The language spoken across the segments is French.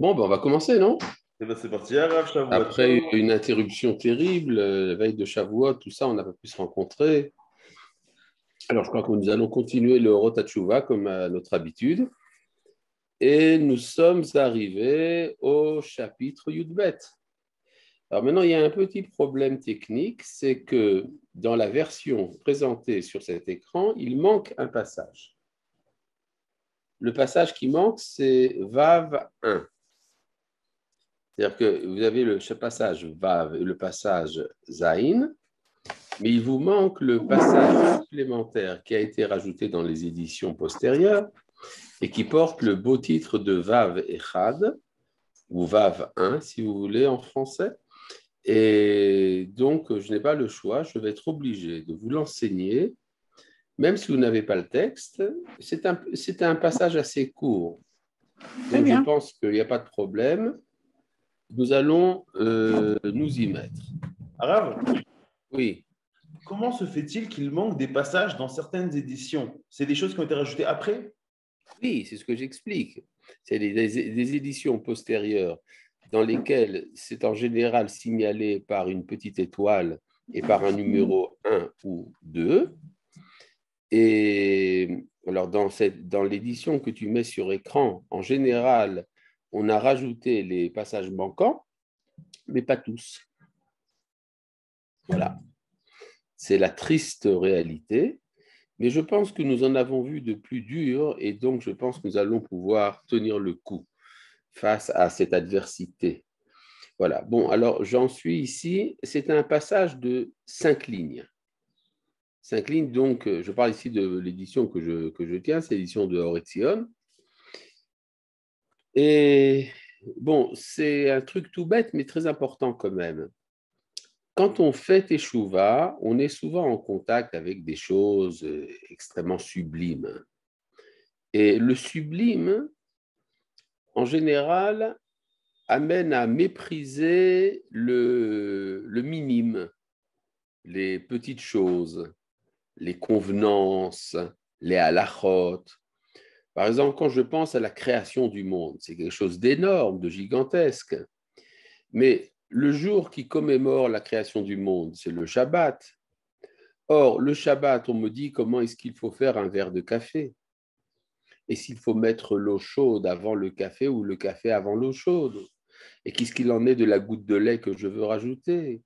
Bon, ben, on va commencer, non? Eh ben c'est parti, Arav, Après Shavuot. une interruption terrible, la veille de Shavuot, tout ça, on n'a pas pu se rencontrer. Alors, je crois que nous allons continuer le Rotatchouva comme à notre habitude. Et nous sommes arrivés au chapitre Yudbet. Alors maintenant, il y a un petit problème technique, c'est que dans la version présentée sur cet écran, il manque un passage. Le passage qui manque, c'est Vav 1. C'est-à-dire que vous avez le passage Vav et le passage Zain, mais il vous manque le passage supplémentaire qui a été rajouté dans les éditions postérieures et qui porte le beau titre de Vav Echad, ou Vav 1 si vous voulez en français. Et donc, je n'ai pas le choix, je vais être obligé de vous l'enseigner, même si vous n'avez pas le texte. C'est un passage assez court, Très donc je bien. pense qu'il n'y a pas de problème. Nous allons nous y mettre. Arav, Oui. comment se fait-il qu'il manque des passages dans certaines éditions? C'est des choses qui ont été rajoutées après? Oui, c'est ce que j'explique. C'est des éditions postérieures dans lesquelles c'est en général signalé par une petite étoile et par un numéro 1 ou 2. Et alors, dans l'édition que tu mets sur écran, en général, on a rajouté les passages manquants, mais pas tous. Voilà. C'est la triste réalité. Mais je pense que nous en avons vu de plus dur et donc je pense que nous allons pouvoir tenir le coup face à cette adversité. Voilà. Bon, alors j'en suis ici. C'est un passage de 5 lignes. 5 lignes, donc je parle ici de l'édition que je tiens, c'est l'édition de Oretzion. Et bon, c'est un truc tout bête, mais très important quand même. Quand on fait Teshuvah, on est souvent en contact avec des choses extrêmement sublimes. Et le sublime, en général, amène à mépriser le minime, les petites choses, les convenances, les halachot. Par exemple, quand je pense à la création du monde, c'est quelque chose d'énorme, de gigantesque. Mais le jour qui commémore la création du monde, c'est le Shabbat. Or, le Shabbat, on me dit comment est-ce qu'il faut faire un verre de café et s'il faut mettre l'eau chaude avant le café ou le café avant l'eau chaude. Et qu'est-ce qu'il en est de la goutte de lait que je veux rajouter?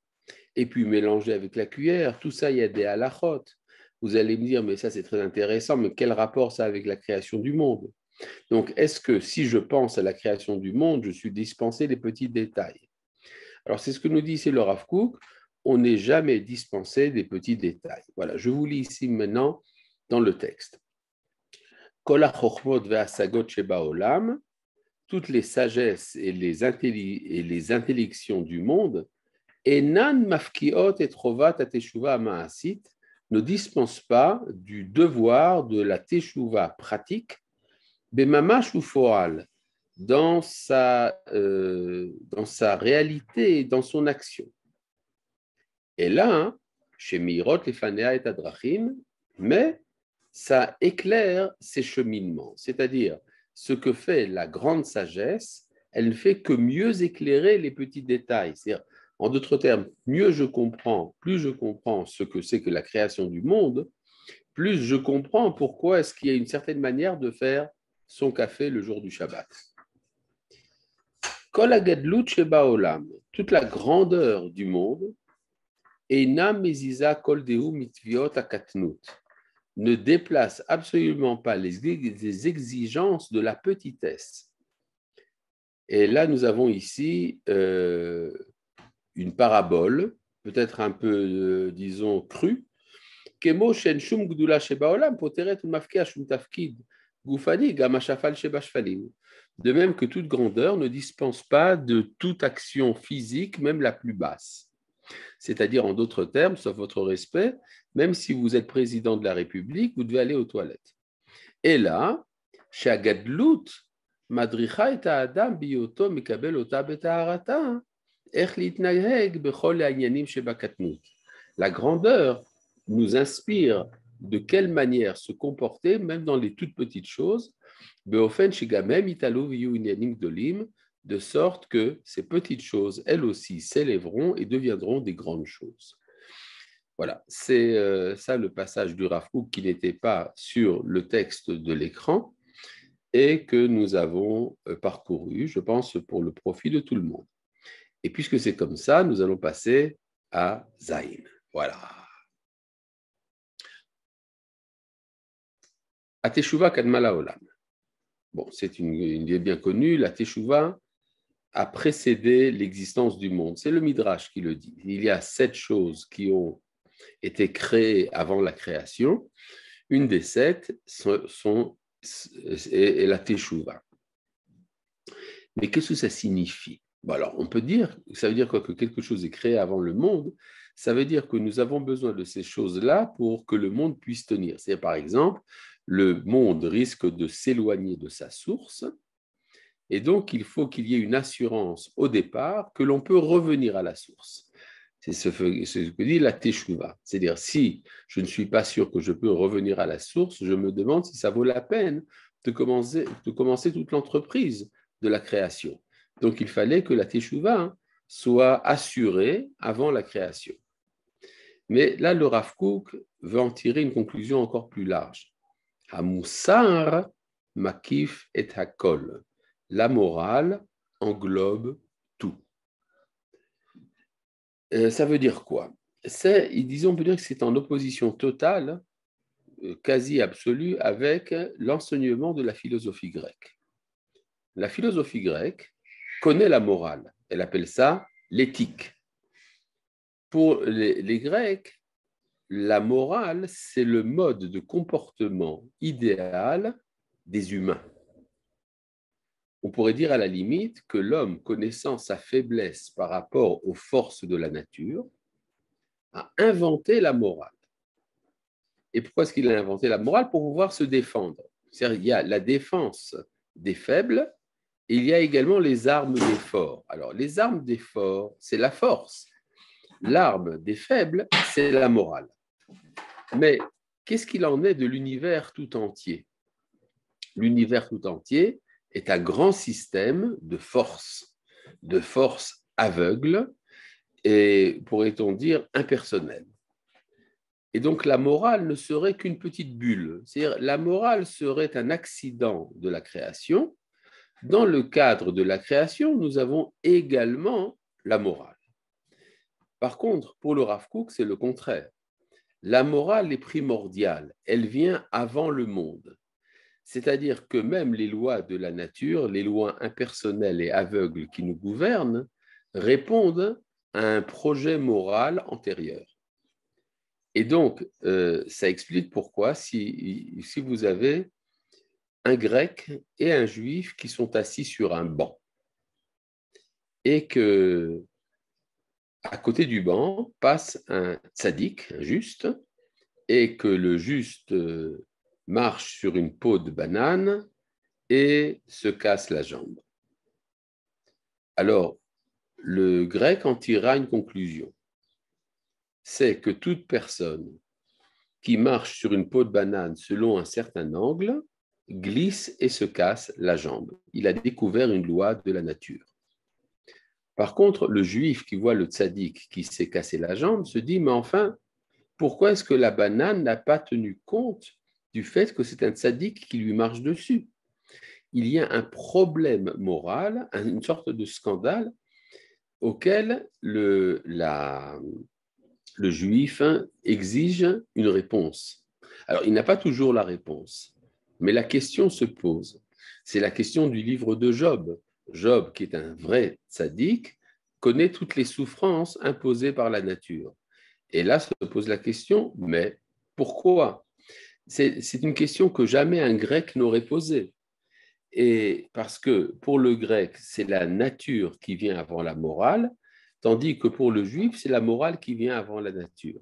Et puis mélanger avec la cuillère. Tout ça, il y a des halachot. Vous allez me dire, mais ça c'est très intéressant, mais quel rapport ça a avec la création du monde? Donc, est-ce que si je pense à la création du monde, je suis dispensé des petits détails? Alors, c'est ce que nous dit ici le Rav Kook, on n'est jamais dispensé des petits détails. Voilà, je vous lis ici maintenant dans le texte. Kol ha-chochmot ve'asagot shebaolam, toutes les sagesses et les intellections du monde, enan mafkiot et trovat ateshuva ma'asit, ne dispensent pas du devoir de la teshuva pratique, bemamash ou foal, dans sa réalité et dans son action. Et là, chez Mirot, les Fanea et Adrachim, mais ça éclaire ses cheminements. C'est-à-dire, ce que fait la grande sagesse, elle ne fait que mieux éclairer les petits détails. C'est-à-dire, en d'autres termes, mieux je comprends, plus je comprends ce que c'est que la création du monde, plus je comprends pourquoi est-ce qu'il y a une certaine manière de faire son café le jour du Shabbat. Kol hagadlut sheba olam, toute la grandeur du monde, Eina meziza kol dehu mitviot akatnut, ne déplace absolument pas les exigences de la petitesse. Et là, nous avons ici une parabole, peut-être un peu, disons, crue. Kemo shen shum gdula sheba olam poteret umafkea shum tafkid gufani gam hashafal sheba shfalim. De même que toute grandeur ne dispense pas de toute action physique, même la plus basse. C'est-à-dire, en d'autres termes, sauf votre respect, même si vous êtes président de la République, vous devez aller aux toilettes. Et là, Shagadlut, Madricha et Adam bioto mikabel ota betaharata, ech litnaheg bechol ha'inyanim shebakatnut. La grandeur nous inspire de quelle manière se comporter, même dans les toutes petites choses, beofen shegamem italo viyu inyanim gdolim, de sorte que ces petites choses, elles aussi, s'élèveront et deviendront des grandes choses. Voilà, c'est ça le passage du Rav Kook qui n'était pas sur le texte de l'écran et que nous avons parcouru, je pense, pour le profit de tout le monde. Et puisque c'est comme ça, nous allons passer à Zayn. Voilà. À Teshuvah Kadma Laolam. Bon, c'est une idée bien connue. La Teshuvah a précédé l'existence du monde. C'est le Midrash qui le dit. Il y a 7 choses qui ont été créées avant la création. Une des 7 est la Teshuvah. Mais qu'est-ce que ça signifie? Bon, alors, on peut dire, ça veut dire quoi, que quelque chose est créé avant le monde. Ça veut dire que nous avons besoin de ces choses-là pour que le monde puisse tenir. C'est par exemple, le monde risque de s'éloigner de sa source, et donc il faut qu'il y ait une assurance au départ que l'on peut revenir à la source. C'est ce que dit la Teshuvah. C'est-à-dire, si je ne suis pas sûr que je peux revenir à la source, je me demande si ça vaut la peine de commencer toute l'entreprise de la création. Donc, il fallait que la Teshuvah soit assurée avant la création. Mais là, le Rav Kook veut en tirer une conclusion encore plus large. Hamussar makif et hakol. La morale englobe tout. Ça veut dire quoi? Disons, on peut dire que c'est en opposition totale, quasi absolue, avec l'enseignement de la philosophie grecque. La philosophie grecque connaît la morale. Elle appelle ça l'éthique. Pour les Grecs, la morale, c'est le mode de comportement idéal des humains. On pourrait dire à la limite que l'homme, connaissant sa faiblesse par rapport aux forces de la nature, a inventé la morale. Et pourquoi est-ce qu'il a inventé la morale? Pour pouvoir se défendre. C'est-à-dire, il y a la défense des faibles et il y a également les armes des forts. Alors, les armes des forts, c'est la force. L'arme des faibles, c'est la morale. Mais qu'est-ce qu'il en est de l'univers tout entier? L'univers tout entier est un grand système de force aveugle et, pourrait-on dire, impersonnelle. Et donc, la morale ne serait qu'une petite bulle. C'est-à-dire, la morale serait un accident de la création. Dans le cadre de la création, nous avons également la morale. Par contre, pour le Rav Kook, c'est le contraire. La morale est primordiale. Elle vient avant le monde. C'est-à-dire que même les lois de la nature, les lois impersonnelles et aveugles qui nous gouvernent, répondent à un projet moral antérieur. Et donc, ça explique pourquoi, si vous avez un grec et un juif qui sont assis sur un banc, et que à côté du banc passe un tzaddik, un juste, et que le juste marche sur une peau de banane et se casse la jambe. Alors, le grec en tirera une conclusion. C'est que toute personne qui marche sur une peau de banane selon un certain angle glisse et se casse la jambe. Il a découvert une loi de la nature. Par contre, le juif qui voit le tzaddik qui s'est cassé la jambe se dit, mais enfin, pourquoi est-ce que la banane n'a pas tenu compte du fait que c'est un tzaddik qui lui marche dessus? Il y a un problème moral, une sorte de scandale auquel le juif exige une réponse. Alors, il n'a pas toujours la réponse, mais la question se pose. C'est la question du livre de Job. Job, qui est un vrai tzaddik, connaît toutes les souffrances imposées par la nature. Et là se pose la question, mais pourquoi? C'est une question que jamais un grec n'aurait posée. Et parce que pour le grec, c'est la nature qui vient avant la morale, tandis que pour le juif, c'est la morale qui vient avant la nature.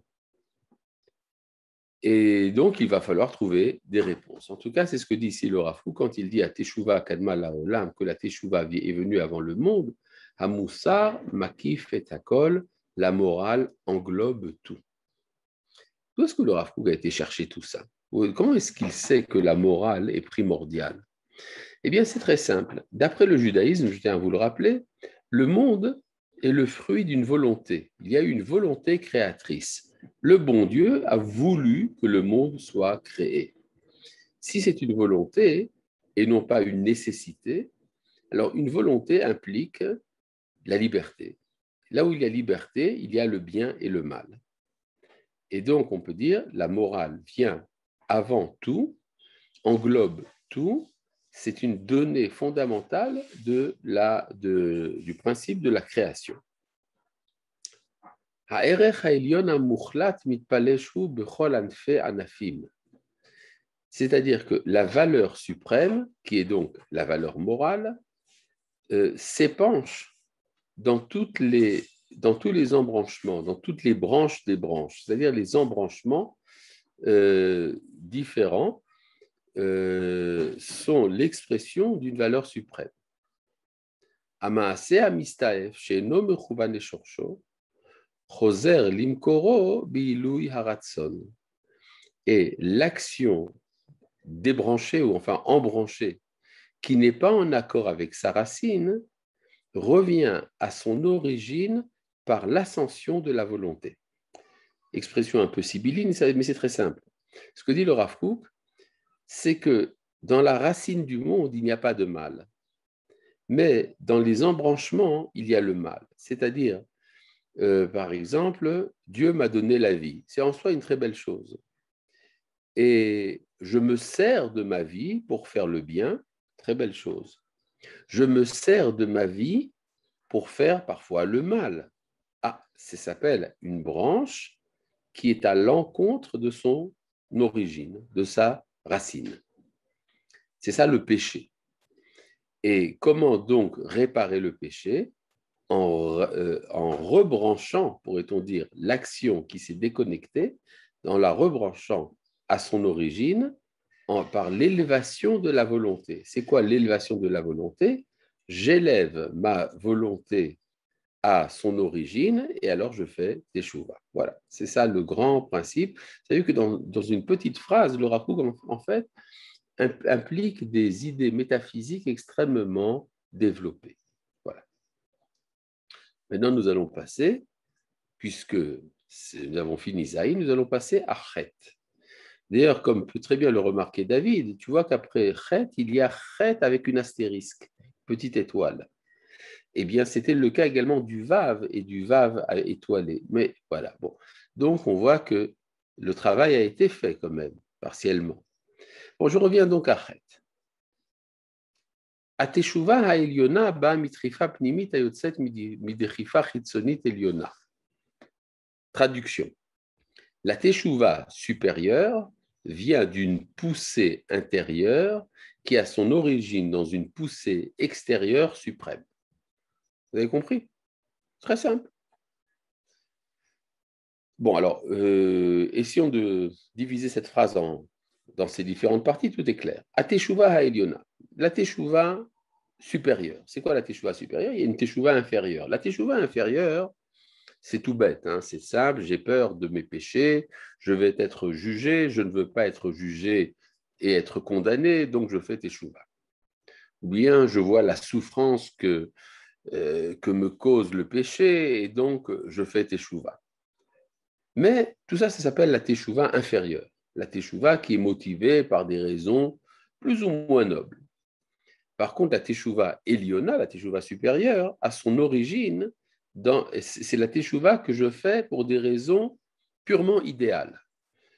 Et donc, il va falloir trouver des réponses. En tout cas, c'est ce que dit ici le Rav Kook quand il dit à Teshuvah Kadma Laolam que la Teshuvah est venue avant le monde. Hamoussar, Makif et Hakol, la morale englobe tout. D'où est-ce que le Rav Kook a été chercher tout ça? Comment est-ce qu'il sait que la morale est primordiale? Eh bien, c'est très simple. D'après le judaïsme, je tiens à vous le rappeler, le monde est le fruit d'une volonté. Il y a une volonté créatrice. Le bon Dieu a voulu que le monde soit créé. Si c'est une volonté et non pas une nécessité, alors une volonté implique la liberté. Là où il y a liberté, il y a le bien et le mal. Et donc, on peut dire, la morale vient avant tout, englobe tout, c'est une donnée fondamentale du principe de la création. C'est-à-dire que la valeur suprême, qui est donc la valeur morale, s'épanche dans tous les embranchements, dans toutes les branches des branches, c'est-à-dire les embranchements différents sont l'expression d'une valeur suprême. Amaase amistaef she'eno mechuvan leshorsho, choser limkoro bi'ilui haratson. Et l'action débranchée ou enfin embranchée qui n'est pas en accord avec sa racine revient à son origine par l'ascension de la volonté. Expression un peu sibylline, mais c'est très simple. Ce que dit le Rav Kook, c'est que dans la racine du monde, il n'y a pas de mal. Mais dans les embranchements, il y a le mal. C'est-à-dire, par exemple, Dieu m'a donné la vie. C'est en soi une très belle chose. Et je me sers de ma vie pour faire le bien, très belle chose. Je me sers de ma vie pour faire parfois le mal. Ah, ça s'appelle une branche qui est à l'encontre de son origine, de sa racine. C'est ça le péché. Et comment donc réparer le péché? En rebranchant, pourrait-on dire, l'action qui s'est déconnectée, en la rebranchant à son origine par l'élévation de la volonté. C'est quoi l'élévation de la volonté? J'élève ma volonté à son origine et alors je fais teshuva. Voilà, c'est ça le grand principe. Vous savez que dans une petite phrase, le Rav Kook, en fait, implique des idées métaphysiques extrêmement développées. Voilà. Maintenant, nous allons passer, puisque nous avons fini Zaïn, nous allons passer à Chet. D'ailleurs, comme peut très bien le remarquer David, tu vois qu'après Chet, il y a Chet avec une astérisque, petite étoile. Eh bien, c'était le cas également du Vav et du Vav étoilé. Mais voilà, bon. Donc, on voit que le travail a été fait quand même, partiellement. Bon, je reviens donc à Chet. Ateshuva ha'elyona ba mitrifa pnimit hayotzet midechifa chitzonit elyona. Traduction. La teshuva supérieure vient d'une poussée intérieure qui a son origine dans une poussée extérieure suprême. Vous avez compris? Très simple. Bon, alors, essayons de diviser cette phrase dans ces différentes parties, tout est clair. Ateshuva ha'elyona. La teshuva supérieure. C'est quoi la teshuva supérieure? Il y a une teshuva inférieure. La teshuva inférieure, c'est tout bête, hein, c'est simple, j'ai peur de mes péchés, je vais être jugé, je ne veux pas être jugé et être condamné, donc je fais teshuva. Ou bien je vois la souffrance que me cause le péché et donc je fais teshuva. Mais tout ça, ça s'appelle la teshuva inférieure, la teshuva qui est motivée par des raisons plus ou moins nobles. Par contre, la teshuva Eliona, la teshuva supérieure, a son origine c'est la teshuva que je fais pour des raisons purement idéales.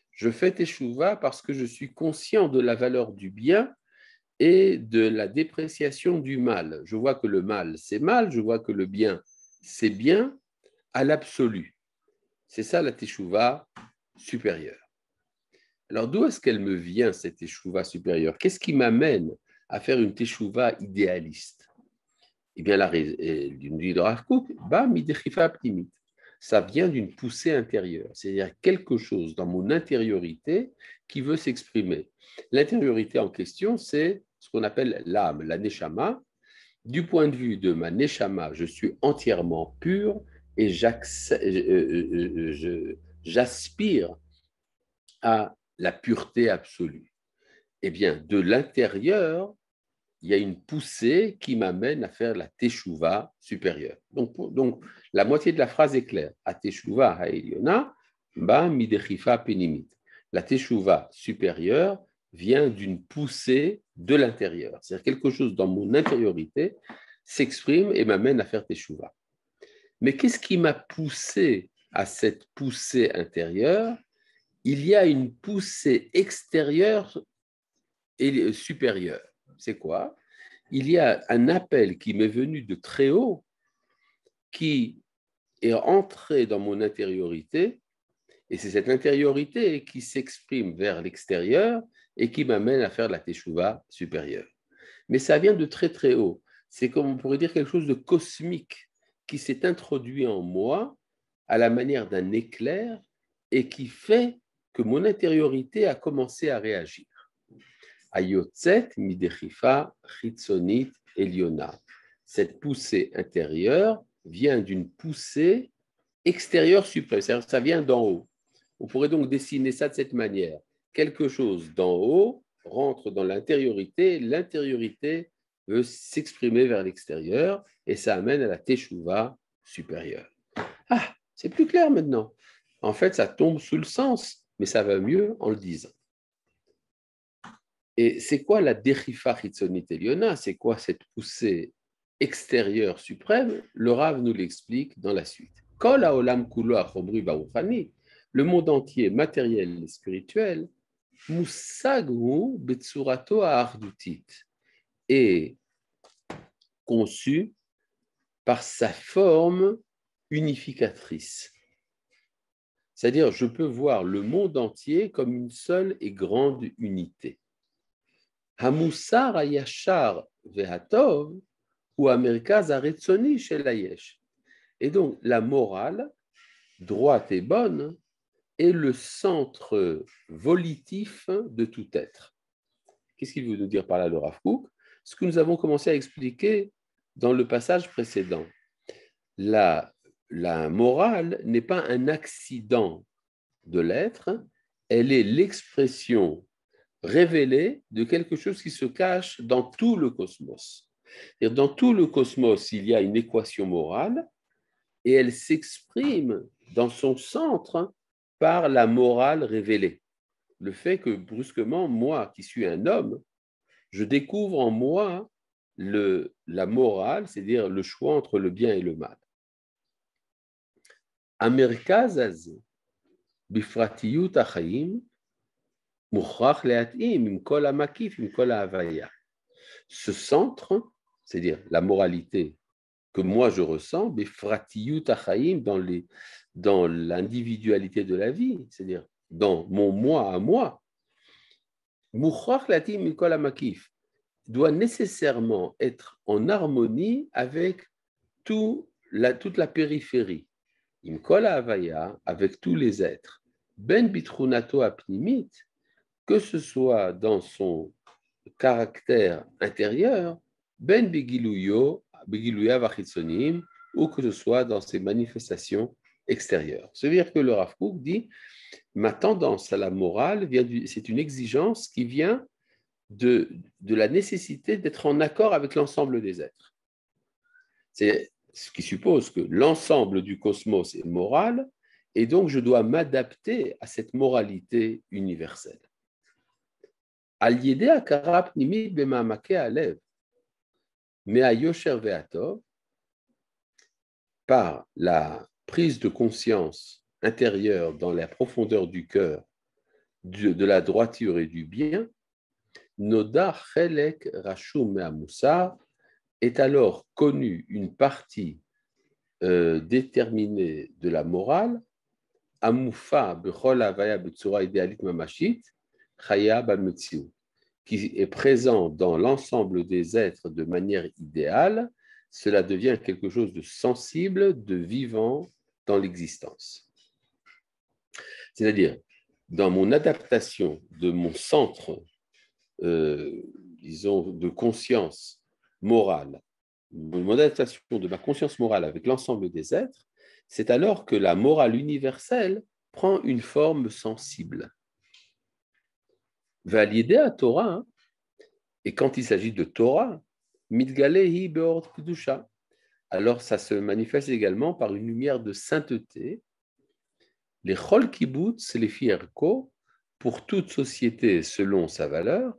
Je fais teshuva parce que je suis conscient de la valeur du bien et de la dépréciation du mal. Je vois que le mal, c'est mal, je vois que le bien, c'est bien à l'absolu. C'est ça la teshuva supérieure. Alors, d'où est-ce qu'elle me vient, cette teshuva supérieure? Qu'est-ce qui m'amène à faire une teshuva idéaliste? Eh bien, la dit le Rav Kook, ça vient d'une poussée intérieure, c'est-à-dire quelque chose dans mon intériorité qui veut s'exprimer. L'intériorité en question, c'est ce qu'on appelle l'âme, la neshama. Du point de vue de ma neshama, je suis entièrement pur et j'aspire à la pureté absolue. Eh bien, de l'intérieur, il y a une poussée qui m'amène à faire la teshuva supérieure. Donc, la moitié de la phrase est claire. A teshuva ha'elyona, ba midechifa penimit. La teshuva supérieure vient d'une poussée de l'intérieur. C'est-à-dire quelque chose dans mon intériorité s'exprime et m'amène à faire teshuva. Mais qu'est-ce qui m'a poussé à cette poussée intérieure? Il y a une poussée extérieure et supérieure. C'est quoi? Il y a un appel qui m'est venu de très haut, qui est entré dans mon intériorité, et c'est cette intériorité qui s'exprime vers l'extérieur et qui m'amène à faire la teshuva supérieure. Mais ça vient de très très haut. C'est comme on pourrait dire quelque chose de cosmique qui s'est introduit en moi à la manière d'un éclair et qui fait que mon intériorité a commencé à réagir. Ayotzet midechifa chitzonit eliona. Cette poussée intérieure vient d'une poussée extérieure suprême, c'est-à-dire ça vient d'en haut. On pourrait donc dessiner ça de cette manière. Quelque chose d'en haut rentre dans l'intériorité, l'intériorité veut s'exprimer vers l'extérieur et ça amène à la teshuva supérieure. Ah, c'est plus clair maintenant. En fait, ça tombe sous le sens, mais ça va mieux en le disant. Et c'est quoi la dechifa chitzonit eliona? C'est quoi cette poussée extérieure suprême? Le Rav nous l'explique dans la suite. Kol haolam kulo achomri baruchani, le monde entier matériel et spirituel, musaghu betsurato ahardutit, est conçu par sa forme unificatrice. C'est-à-dire, je peux voir le monde entier comme une seule et grande unité. Hamusar hayashar vehatov ou amerkaz haretzoni shel hayesh. Et donc, la morale, droite et bonne, est le centre volitif de tout être. Qu'est-ce qu'il veut nous dire par là le Rav Kook? Ce que nous avons commencé à expliquer dans le passage précédent. La morale n'est pas un accident de l'être, elle est l'expression révélée de quelque chose qui se cache dans tout le cosmos. Et dans tout le cosmos, il y a une équation morale et elle s'exprime dans son centre par la morale révélée. Le fait que brusquement, moi qui suis un homme, je découvre en moi la morale, c'est-à-dire le choix entre le bien et le mal. המרכז הזה, בפרטיות החיים, מוכרח להתאים עם כל המקיף, עם כל ההוויה. Ce centre, c'est-à-dire la moralité que moi je ressens, בפרטיות החיים, dans l'individualité de la vie, c'est-à-dire dans mon moi à moi, מוכרח להתאים עם כל המקיף, doit nécessairement être en harmonie avec toute la périphérie. Im kol havaya, avec tous les êtres, ben bitrunato apnimit, que ce soit dans son caractère intérieur, ben begiluya vachitsonim, ou que ce soit dans ses manifestations extérieures. C'est-à-dire que le Rav Kook dit, ma tendance à la morale, c'est une exigence qui vient de la nécessité d'être en accord avec l'ensemble des êtres. C'est ce qui suppose que l'ensemble du cosmos est moral, et donc je dois m'adapter à cette moralité universelle. Al yedei hakara pnimit b'ma'amake halev, me'hayosher ve'atov, par la prise de conscience intérieure dans la profondeur du cœur, de la droiture et du bien, noda chelek rashum me'amusar, est alors connue une partie déterminée de la morale, amufa bechol havaya betsura idéalit mamashit, chaya b'metsiut, qui est présent dans l'ensemble des êtres de manière idéale. Cela devient quelque chose de sensible, de vivant dans l'existence. C'est-à-dire, dans mon adaptation de mon centre, disons, de conscience morale, mon adaptation de ma conscience morale avec l'ensemble des êtres, c'est alors que la morale universelle prend une forme sensible. Validé à Torah, Et quand il s'agit de Torah, Mitgalehi beor kedusha, alors ça se manifeste également par une lumière de sainteté. Les chol kibbutz, les fierko, pour toute société selon sa valeur,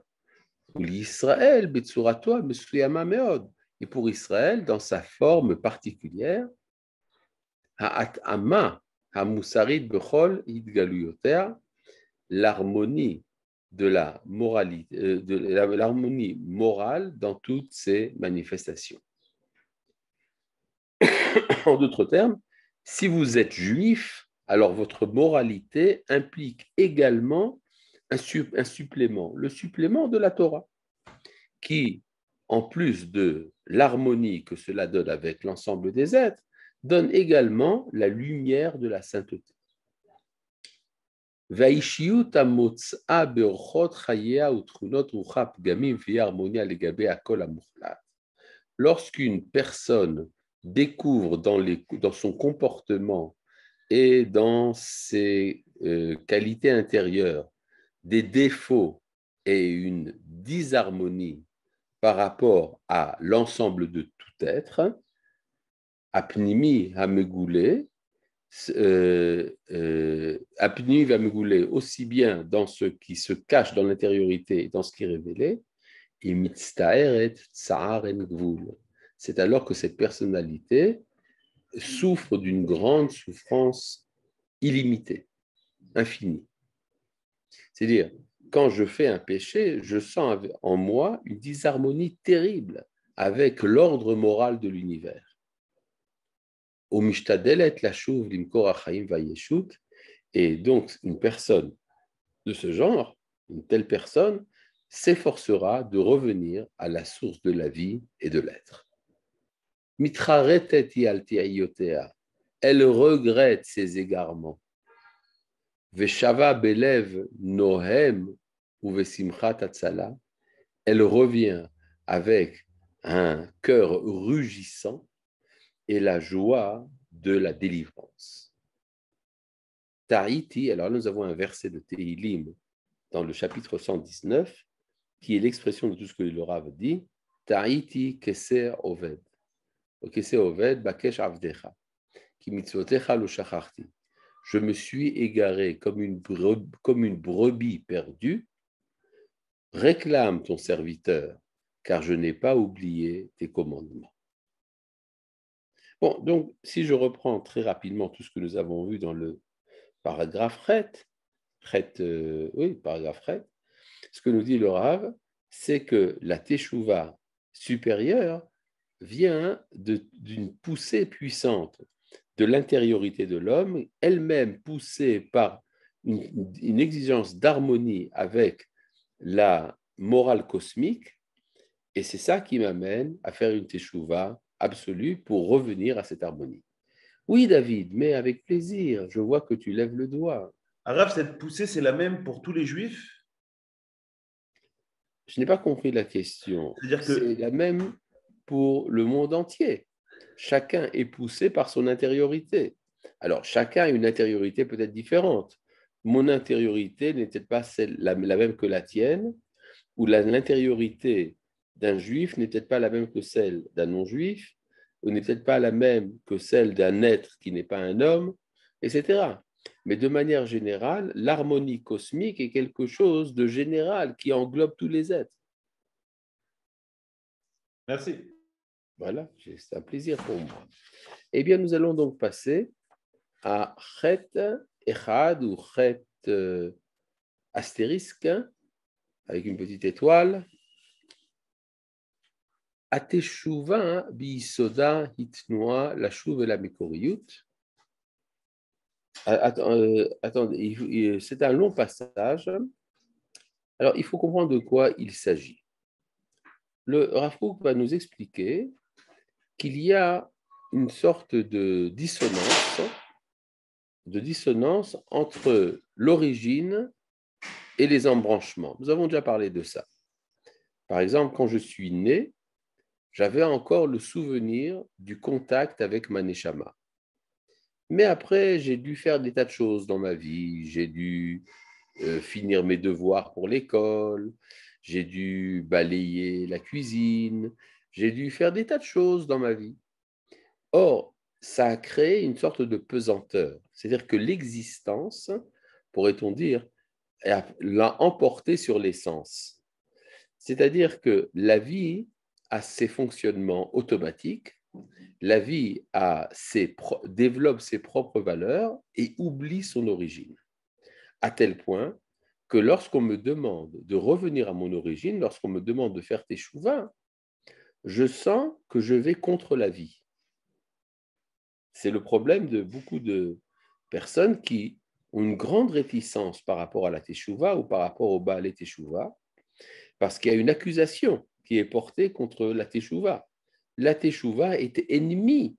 ou l'Israël, betsurato mesuyama meod, et pour Israël dans sa forme particulière, ha'at'ama ha'musarit bechol hitgaluyoter, l'harmonie de la moralité, l'harmonie morale dans toutes ses manifestations. En d'autres termes, si vous êtes juif, alors votre moralité implique également un supplément, le supplément de la Torah, qui, en plus de l'harmonie que cela donne avec l'ensemble des êtres, donne également la lumière de la sainteté. Lorsqu'une personne découvre dans son comportement et dans ses qualités intérieures des défauts et une disharmonie par rapport à l'ensemble de tout être, apnimi hamegoulé, apnimi hamegoulé, aussi bien dans ce qui se cache dans l'intériorité et dans ce qui est révélé, et mitztaeret tsar en gvul. C'est alors que cette personnalité souffre d'une grande souffrance illimitée, infinie. C'est-à-dire, quand je fais un péché, je sens en moi une disharmonie terrible avec l'ordre moral de l'univers. Et donc, une personne de ce genre, une telle personne, s'efforcera de revenir à la source de la vie et de l'être. Elle regrette ses égarements. Veshava belev nohem ou vesimchat atzala. Elle revient avec un cœur rugissant et la joie de la délivrance. Ta'iti, alors nous avons un verset de Tehilim dans le chapitre 119 qui est l'expression de tout ce que le Rav dit. Ta'iti keser oved. Keser oved bakesh avdecha. Ki mitzvotecha lo shacharti. Je me suis égaré comme une brebis perdue. Réclame ton serviteur, car je n'ai pas oublié tes commandements. Bon, donc, si je reprends très rapidement tout ce que nous avons vu dans le paragraphe paragraphe Ret, ce que nous dit le Rav, c'est que la Teshuvah supérieure vient d'une poussée puissante de l'intériorité de l'homme, elle-même poussée par une exigence d'harmonie avec la morale cosmique, et c'est ça qui m'amène à faire une teshuva absolue pour revenir à cette harmonie. Oui, David, mais avec plaisir, je vois que tu lèves le doigt. Arav, cette poussée, c'est la même pour tous les juifs? Je n'ai pas compris la question. C'est la même pour le monde entier. Chacun est poussé par son intériorité. Alors, chacun a une intériorité peut-être différente. Mon intériorité n'est peut-être pas la même que la tienne, ou l'intériorité d'un juif n'est peut-être pas la même que celle d'un non-juif, ou n'est peut-être pas la même que celle d'un être qui n'est pas un homme, etc. Mais de manière générale, l'harmonie cosmique est quelque chose de général qui englobe tous les êtres. Merci. Voilà, c'est un plaisir pour moi. Eh bien, nous allons donc passer à Chet Echad ou Chet astérisque, avec une petite étoile. Ateshuva bisoda hitnoa la shuv la mekoriyut. Attendez, c'est un long passage. Alors, il faut comprendre de quoi il s'agit. Le Rav Kook va nous expliquer qu'il y a une sorte de dissonance entre l'origine et les embranchements. Nous avons déjà parlé de ça. Par exemple, quand je suis né, j'avais encore le souvenir du contact avec ma neshama. Mais après, j'ai dû faire des tas de choses dans ma vie. J'ai dû finir mes devoirs pour l'école. j'ai dû balayer la cuisine, j'ai dû faire des tas de choses dans ma vie. Or, ça a créé une sorte de pesanteur. C'est-à-dire que l'existence, pourrait-on dire, l'a emporté sur l'essence. C'est-à-dire que la vie a ses fonctionnements automatiques, la vie développe ses propres valeurs et oublie son origine. À tel point que lorsqu'on me demande de revenir à mon origine, lorsqu'on me demande de faire teshuva, je sens que je vais contre la vie. C'est le problème de beaucoup de personnes qui ont une grande réticence par rapport à la teshuva ou par rapport au Baalei teshuva, parce qu'il y a une accusation qui est portée contre la teshuva. La teshuva est ennemie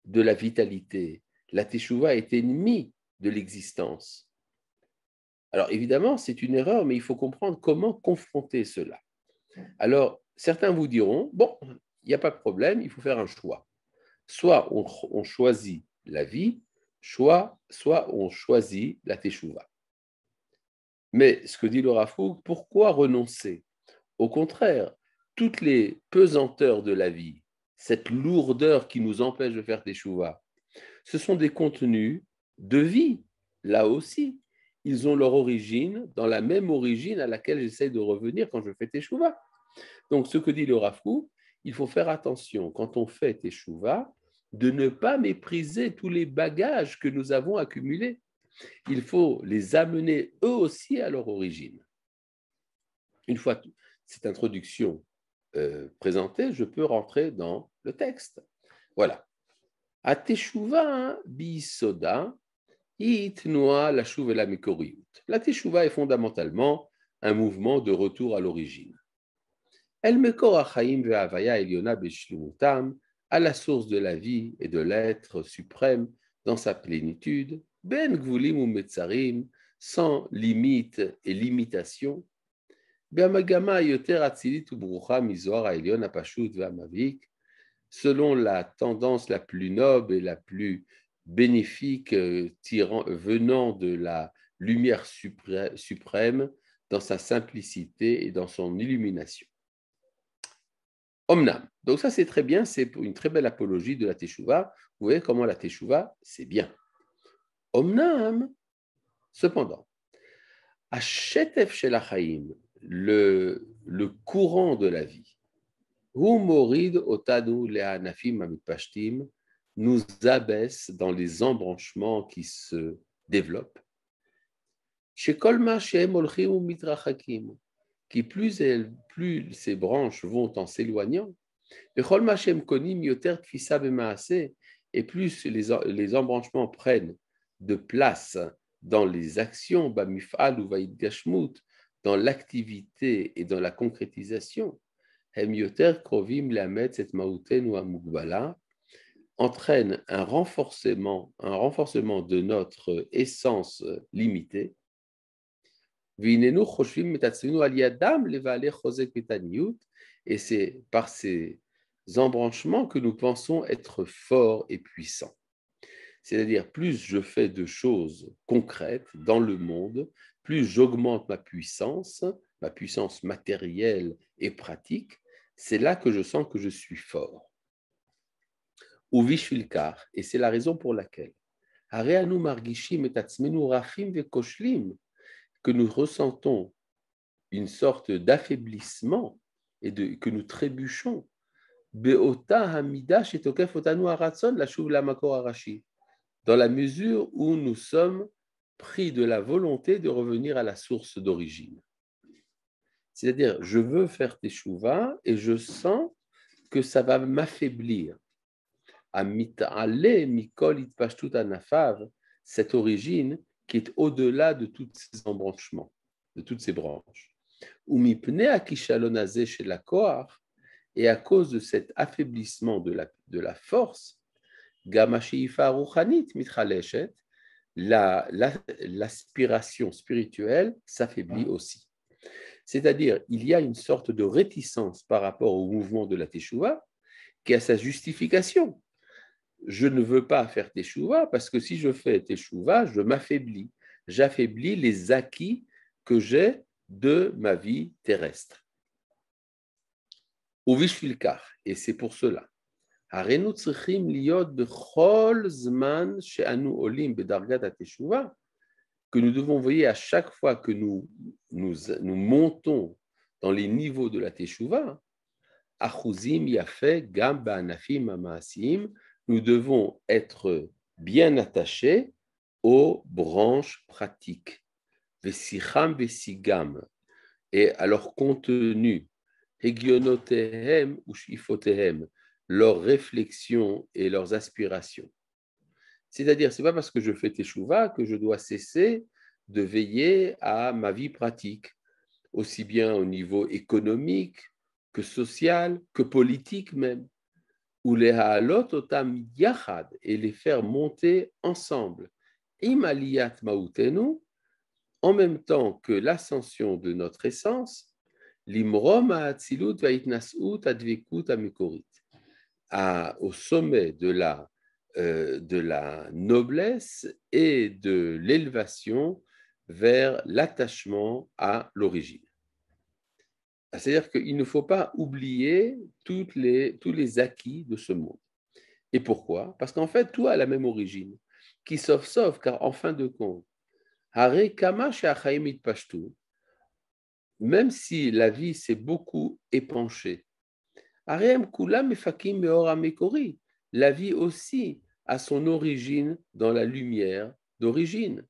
de la vitalité. La teshuva est ennemie de l'existence. Alors évidemment, c'est une erreur, mais il faut comprendre comment confronter cela. Alors, certains vous diront, bon, il n'y a pas de problème, il faut faire un choix. Soit on choisit la vie, soit on choisit la teshuva. Mais ce que dit le Rav Kook, pourquoi renoncer? Au contraire, toutes les pesanteurs de la vie, cette lourdeur qui nous empêche de faire teshuva, ce sont des contenus de vie, là aussi. Ils ont leur origine dans la même origine à laquelle j'essaie de revenir quand je fais teshuva. Donc, ce que dit le Rav Kook, il faut faire attention, quand on fait teshuva, de ne pas mépriser tous les bagages que nous avons accumulés. Il faut les amener eux aussi à leur origine. Une fois cette introduction présentée, je peux rentrer dans le texte. Voilà. A teshuva bisoda itnoa la shuv la mikoriut. La teshuva est fondamentalement un mouvement de retour à l'origine. El mekor hachaim ve'havaya eliona beshlimutam, à la source de la vie et de l'être suprême dans sa plénitude, ben gvulim ou metzarim, sans limite et limitation, be'amagama yoter atzilit ubrucha mizohar ha'elyon hapashut ve'amavik, selon la tendance la plus noble et la plus bénéfique venant de la lumière suprême dans sa simplicité et dans son illumination. Omnam. Donc ça c'est très bien, c'est une très belle apologie de la teshuva. Vous voyez comment la teshuva, c'est bien. Omnam, cependant, Ashetef shel hachaim, le courant de la vie, Hu morid otanu le'anafim amitpashtim, nous abaisse dans les embranchements qui se développent. Shekol ma shehem olchim umitrachakim, qui plus ces branches vont en s'éloignant, et plus les embranchements prennent de place dans les actions, dans l'activité et dans la concrétisation, entraîne un renforcement de notre essence limitée. Et c'est par ces embranchements que nous pensons être forts et puissants. C'est-à-dire, plus je fais de choses concrètes dans le monde, plus j'augmente ma puissance matérielle et pratique, c'est là que je sens que je suis fort. Ou vishvilkar, et c'est la raison pour laquelle Hareanu margishim et tatzmenu rachim vekoshlim, que nous ressentons une sorte d'affaiblissement et que nous trébuchons. Beota hamida shetokef otanu haratson la shuv la makor harashi, dans la mesure où nous sommes pris de la volonté de revenir à la source d'origine. C'est-à-dire, je veux faire teshuva et je sens que ça va m'affaiblir. Amit'ale mikol itpashtut anafav, cette origine qui est au-delà de tous ces embranchements, de toutes ces branches. Et à cause de cet affaiblissement de la force, l'aspiration spirituelle s'affaiblit aussi. C'est-à-dire, il y a une sorte de réticence par rapport au mouvement de la teshuva qui a sa justification. Je ne veux pas faire teshuva parce que si je fais teshuva, je m'affaiblis. J'affaiblis les acquis que j'ai de ma vie terrestre. Et c'est pour cela. Que nous devons veiller à chaque fois que nous montons dans les niveaux de la Teshuvah, nous devons être bien attachés aux branches pratiques, vesicham vesigam, et à leur contenu, hegionotehem ou shifotehem, leurs réflexions et leurs aspirations. C'est-à-dire, ce n'est pas parce que je fais Teshuvah que je dois cesser de veiller à ma vie pratique, aussi bien au niveau économique que social, que politique même, ou les ha'alot otam yachad, et les faire monter ensemble. Im aliyat mautenu, en même temps que l'ascension de notre essence, l'imrom ha'atzilut va'itnasut advekut amekorit, au sommet de la noblesse et de l'élévation vers l'attachement à l'origine. C'est-à-dire qu'il ne faut pas oublier tous les acquis de ce monde. Et pourquoi? Parce qu'en fait, tout a la même origine, qui sauf, car en fin de compte, même si la vie s'est beaucoup épanchée, la vie aussi a son origine dans la lumière d'origine.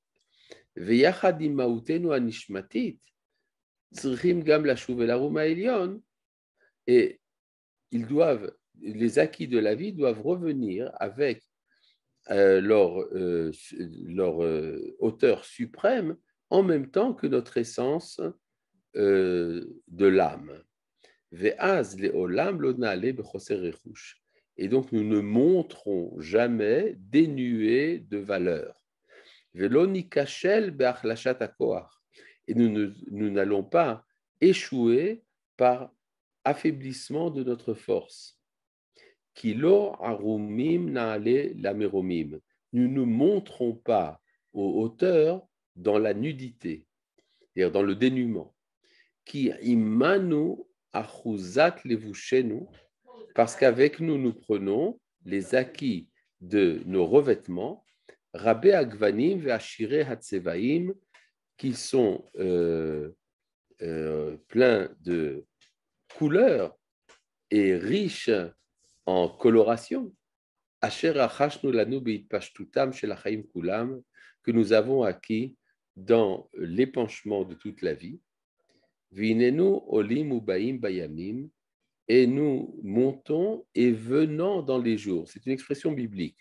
Et les acquis de la vie doivent revenir avec leur hauteur suprême en même temps que notre essence de l'âme. Et donc nous ne montrons jamais dénués de valeur. Et nous n'allons pas échouer par affaiblissement de notre force. Nous ne montrons pas aux hauteurs dans la nudité, c'est-à-dire dans le dénuement. Parce qu'avec nous, nous prenons les acquis de nos revêtements, Rabbe Agvanim ve'ashire hatsevaim, qui sont pleins de couleurs et riches en coloration, asher achashnu lanu beitpashtutam shel hachaim kulam, que nous avons acquis dans l'épanchement de toute la vie, v'hinenu olim ubaim bayamim, et nous montons et venons dans les jours. C'est une expression biblique.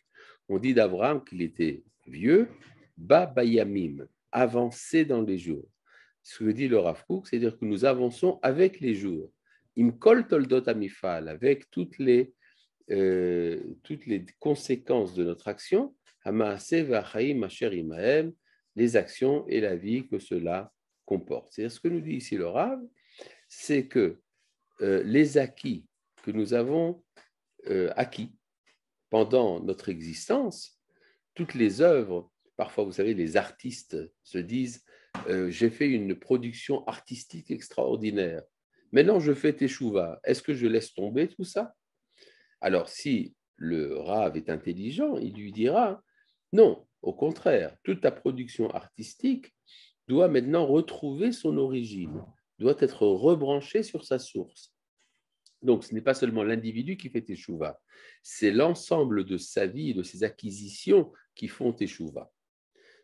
On dit d'Abraham qu'il était vieux, ba bayamim, avancé dans les jours. Ce que dit le Rav Kook, c'est-à-dire que nous avançons avec les jours. Imkol toldot amifal, avec toutes les conséquences de notre action, hamaaseh v'achaim asher imahem, les actions et la vie que cela comporte. C'est-à-dire ce que nous dit ici le Rav, c'est que les acquis que nous avons acquis pendant notre existence, toutes les œuvres, parfois vous savez les artistes se disent j'ai fait une production artistique extraordinaire, maintenant je fais Teshuvah, est-ce que je laisse tomber tout ça? Alors si le Rav est intelligent, il lui dira non, au contraire, toute ta production artistique doit maintenant retrouver son origine, doit être rebranchée sur sa source. Donc, ce n'est pas seulement l'individu qui fait Teshuvah, c'est l'ensemble de sa vie et de ses acquisitions qui font Teshuvah.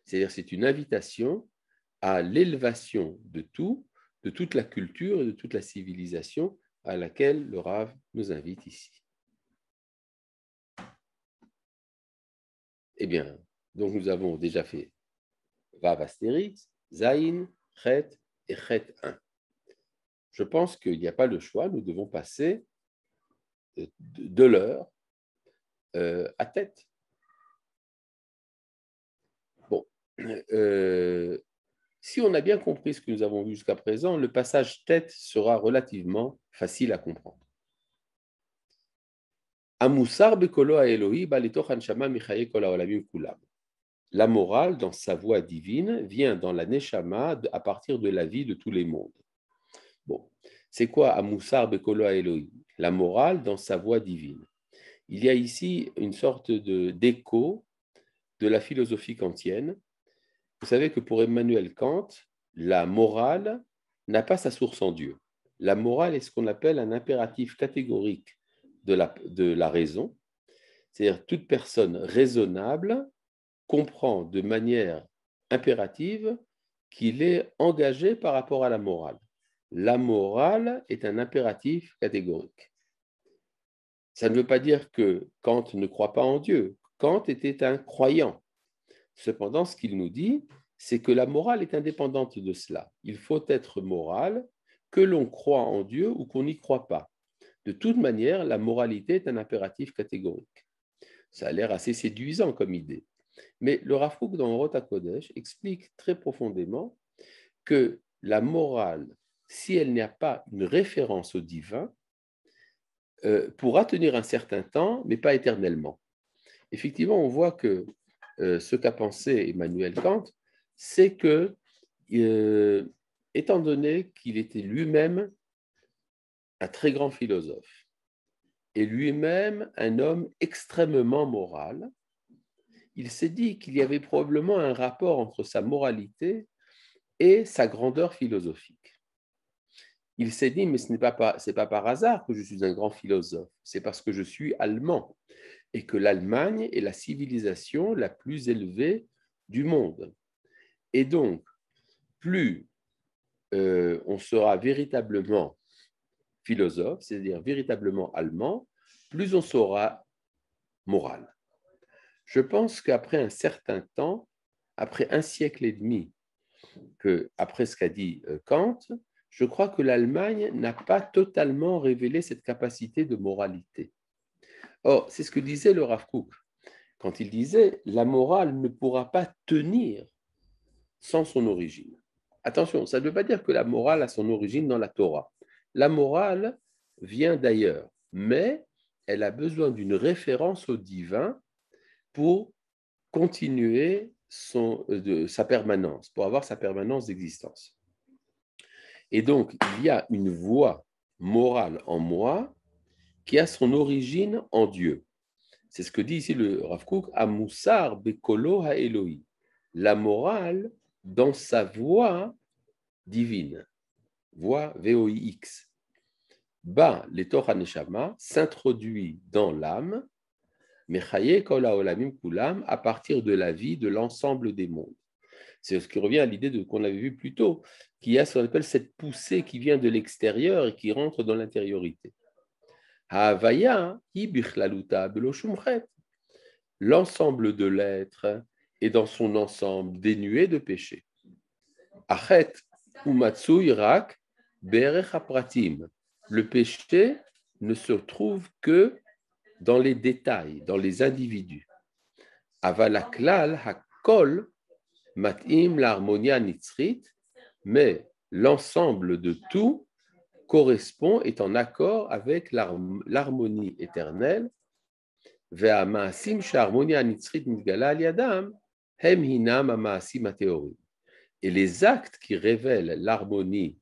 C'est-à-dire, c'est une invitation à l'élévation de tout, de toute la culture et de toute la civilisation à laquelle le Rav nous invite ici. Eh bien, donc nous avons déjà fait Vav Astérix, Zayin, Chet et Chet 1. Je pense qu'il n'y a pas le choix, nous devons passer de l'heure à tête. Bon, si on a bien compris ce que nous avons vu jusqu'à présent, le passage tête sera relativement facile à comprendre. Amoussar bekolo a Elohi balitoch anshama michaye kol haolamim kulam. la morale, dans sa voie divine, vient dans la Neshama à partir de la vie de tous les mondes. Bon, c'est quoi Amoussar Bekolo Elohim? La morale dans sa voie divine. Il y a ici une sorte d'écho de la philosophie kantienne. Vous savez que pour Emmanuel Kant, la morale n'a pas sa source en Dieu. La morale est ce qu'on appelle un impératif catégorique de la raison. C'est-à-dire toute personne raisonnable comprend de manière impérative qu'il est engagé par rapport à la morale. La morale est un impératif catégorique. Ça ne veut pas dire que Kant ne croit pas en Dieu. Kant était un croyant. Cependant, ce qu'il nous dit, c'est que la morale est indépendante de cela. Il faut être moral, que l'on croit en Dieu ou qu'on n'y croit pas. De toute manière, la moralité est un impératif catégorique. Ça a l'air assez séduisant comme idée. Mais le Rav Kook dans Orot HaKodesh explique très profondément que la morale, si elle n'a pas une référence au divin, pourra tenir un certain temps, mais pas éternellement. Effectivement, on voit que ce qu'a pensé Emmanuel Kant, c'est que, étant donné qu'il était lui-même un très grand philosophe et lui-même un homme extrêmement moral, il s'est dit qu'il y avait probablement un rapport entre sa moralité et sa grandeur philosophique. Il s'est dit, mais ce n'est pas par hasard que je suis un grand philosophe, c'est parce que je suis allemand et que l'Allemagne est la civilisation la plus élevée du monde. Et donc, plus on sera véritablement philosophe, c'est-à-dire véritablement allemand, plus on sera moral. Je pense qu'après un certain temps, après un siècle et demi, après ce qu'a dit Kant, je crois que l'Allemagne n'a pas totalement révélé cette capacité de moralité. Or, c'est ce que disait le Rav Kook quand il disait « la morale ne pourra pas tenir sans son origine ». Attention, ça ne veut pas dire que la morale a son origine dans la Torah. La morale vient d'ailleurs, mais elle a besoin d'une référence au divin pour continuer sa permanence, pour avoir sa permanence d'existence. Et donc, il y a une voie morale en moi qui a son origine en Dieu. C'est ce que dit ici le Rav Kook, Amoussar Bekolo HaEloi. La morale dans sa voie divine, voie VOIX. Ba, les Torah Neshama, s'introduit dans l'âme, Mechaye Kol HaOlamim Kulam, à partir de la vie de l'ensemble des mondes. C'est ce qui revient à l'idée qu'on avait vu plus tôt, qu'il y a ce qu'on appelle cette poussée qui vient de l'extérieur et qui rentre dans l'intériorité. Ha'avaya hi bichlaluta belo shumchet. L'ensemble de l'être est dans son ensemble dénué de péché. Achet umatsui rak berech hapratim. Le péché ne se trouve que dans les détails, dans les individus. Avalaklal hakol matim l'harmonia nitzrit, mais l'ensemble de tout correspond, est en accord avec l'harmonie éternelle. והמעשים שההרמוניה הנצחית מתגלה על ידם, הם הינם המעשים הטהורים. Et les actes qui révèlent l'harmonie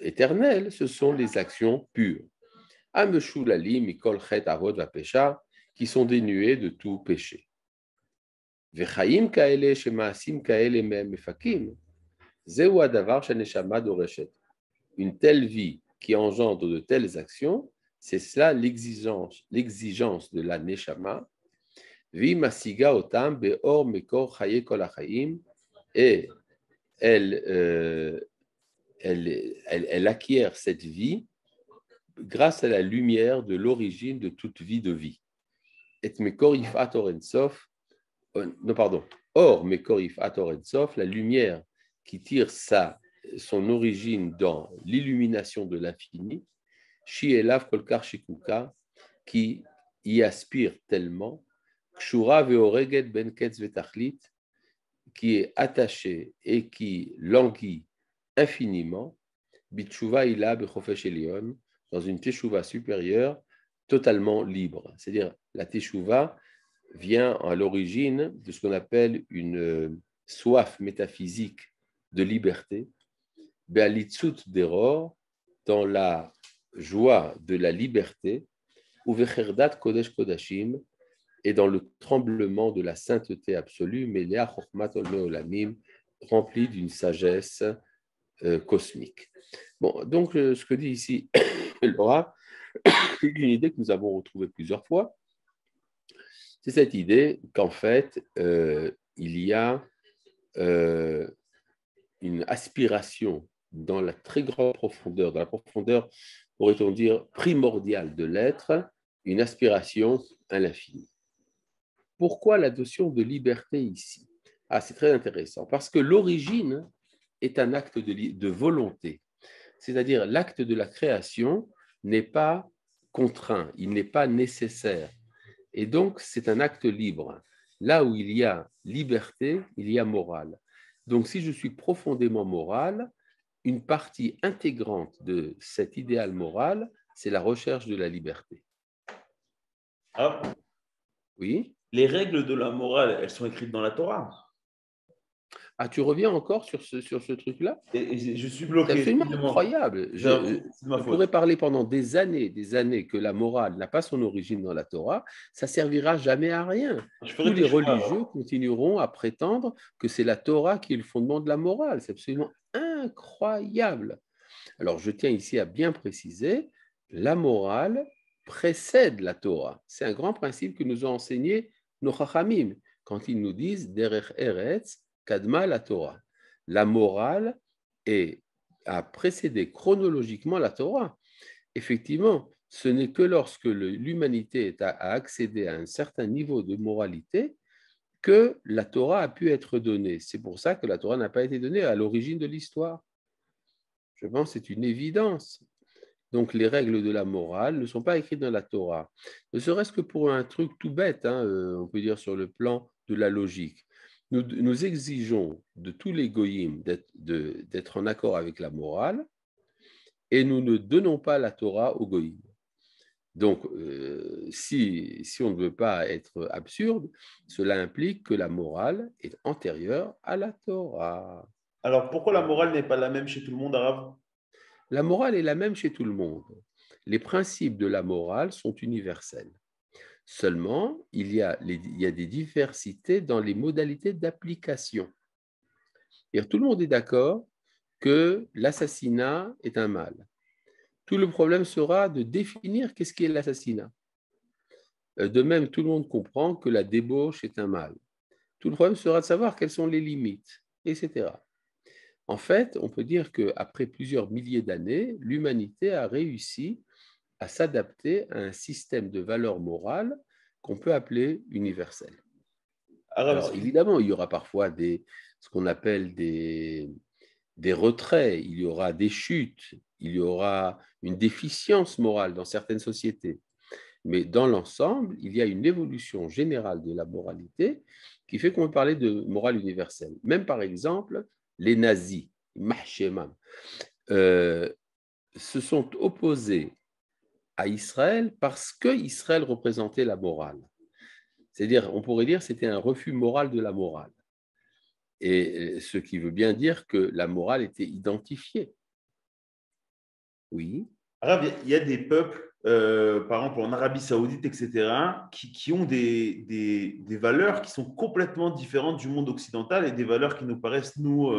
éternelle, ce sont les actions pures. Ameshulalim mikol chet avod vapesha, qui sont dénuées de tout péché. Vechaim kaele shemaasim kaele mem mefakim, zeu adavar shaneshama doreshet. Une telle vie qui engendre de telles actions, c'est cela l'exigence de la neshama. Vi masiga otam beor mekor chaye kol hachaim, et elle acquiert cette vie grâce à la lumière de l'origine de toute vie de vie. Et mekor yifat or ensof, non pardon, or mekor yifat or ensof, la lumière qui tire son origine dans l'illumination de l'infini, Shi elav kolkar shikuka, qui y aspire tellement, Kshura veoreget ben ketz vetachlit, qui est attaché et qui languit infiniment, Bitshuva ila bechofesh elion, dans une teshuva supérieure, totalement libre. C'est-à-dire, la teshuva vient à l'origine de ce qu'on appelle une soif métaphysique de liberté, Be'alitzut deror, dans la joie de la liberté, ou Vecherdat Kodesh Kodashim, et dans le tremblement de la sainteté absolue, Melea Chochmat Olme Olamim, rempli d'une sagesse cosmique. Bon, donc ce que dit ici Laura, c'est une idée que nous avons retrouvée plusieurs fois. C'est cette idée qu'en fait, il y a une aspiration dans la très grande profondeur, dans la profondeur, pourrait-on dire, primordiale de l'être, une aspiration à l'infini. Pourquoi la notion de liberté ici? Ah, c'est très intéressant, parce que l'origine est un acte de volonté, c'est-à-dire l'acte de la création n'est pas contraint, il n'est pas nécessaire, et donc c'est un acte libre. Là où il y a liberté, il y a morale. Donc si je suis profondément moral, une partie intégrante de cet idéal moral, c'est la recherche de la liberté. Ah, Oui. les règles de la morale, elles sont écrites dans la Torah. Ah, tu reviens encore sur ce truc-là? Et je suis C'est bloqué. absolument incroyable. C'est de ma Je faute. pourrais parler pendant des années que la morale n'a pas son origine dans la Torah, ça servira jamais à rien. Tous les religieux continueront à prétendre que c'est la Torah qui est le fondement de la morale. C'est absolument incroyable. Alors, je tiens ici à bien préciser, la morale précède la Torah. C'est un grand principe que nous ont enseigné nos Chachamim quand ils nous disent Derech Eretz Kadma la Torah. La morale a précédé chronologiquement la Torah. Effectivement, ce n'est que lorsque l'humanité a accédé à un certain niveau de moralité que la Torah a pu être donnée. C'est pour ça que la Torah n'a pas été donnée à l'origine de l'histoire. Je pense que c'est une évidence. Donc, les règles de la morale ne sont pas écrites dans la Torah. Ne serait-ce que pour un truc tout bête, on peut dire sur le plan de la logique. Nous exigeons de tous les goyim d'être en accord avec la morale et nous ne donnons pas la Torah aux goyim. Donc, si on ne veut pas être absurde, cela implique que la morale est antérieure à la Torah. Alors, pourquoi la morale n'est pas la même chez tout le monde, arabe? La morale est la même chez tout le monde. Les principes de la morale sont universels. Seulement, il y a des diversités dans les modalités d'application. Et tout le monde est d'accord que l'assassinat est un mal. Tout le problème sera de définir qu'est-ce qu'est l'assassinat. De même, tout le monde comprend que la débauche est un mal. Tout le problème sera de savoir quelles sont les limites, etc. En fait, on peut dire qu'après plusieurs milliers d'années, l'humanité a réussi à s'adapter à un système de valeurs morales qu'on peut appeler universel. Alors évidemment, il y aura parfois ce qu'on appelle des retraits, il y aura des chutes, il y aura une déficience morale dans certaines sociétés. Mais dans l'ensemble, il y a une évolution générale de la moralité qui fait qu'on peut parler de morale universelle. Même par exemple, les nazis, se sont opposés à Israël parce que Israël représentait la morale. C'est-à-dire, on pourrait dire que c'était un refus moral de la morale. Et ce qui veut bien dire que la morale était identifiée. Oui. Arabe, il y a des peuples, par exemple en Arabie Saoudite, etc., qui ont des valeurs qui sont complètement différentes du monde occidental et des valeurs qui nous paraissent, nous,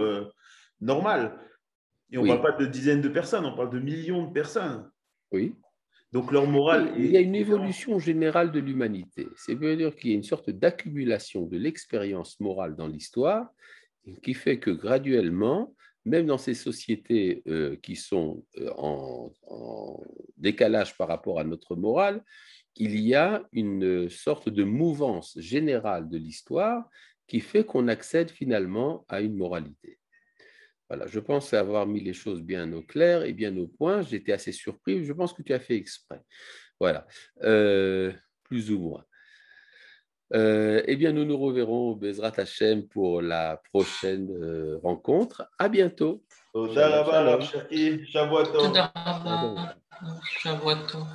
normales. Et on ne parle pas de dizaines de personnes, on parle de millions de personnes. Oui. Donc leur morale il y a une évolution générale de l'humanité. C'est-à-dire qu'il y a une sorte d'accumulation de l'expérience morale dans l'histoire qui fait que graduellement, même dans ces sociétés qui sont en décalage par rapport à notre morale, il y a une sorte de mouvance générale de l'histoire qui fait qu'on accède finalement à une moralité. Voilà, je pense avoir mis les choses bien au clair et bien au point. J'étais assez surpris. Je pense que tu as fait exprès. Voilà, plus ou moins. Eh bien, nous nous reverrons au Bezrat Hashem pour la prochaine rencontre. À bientôt. Shalom. Shalom. Shavuot tov.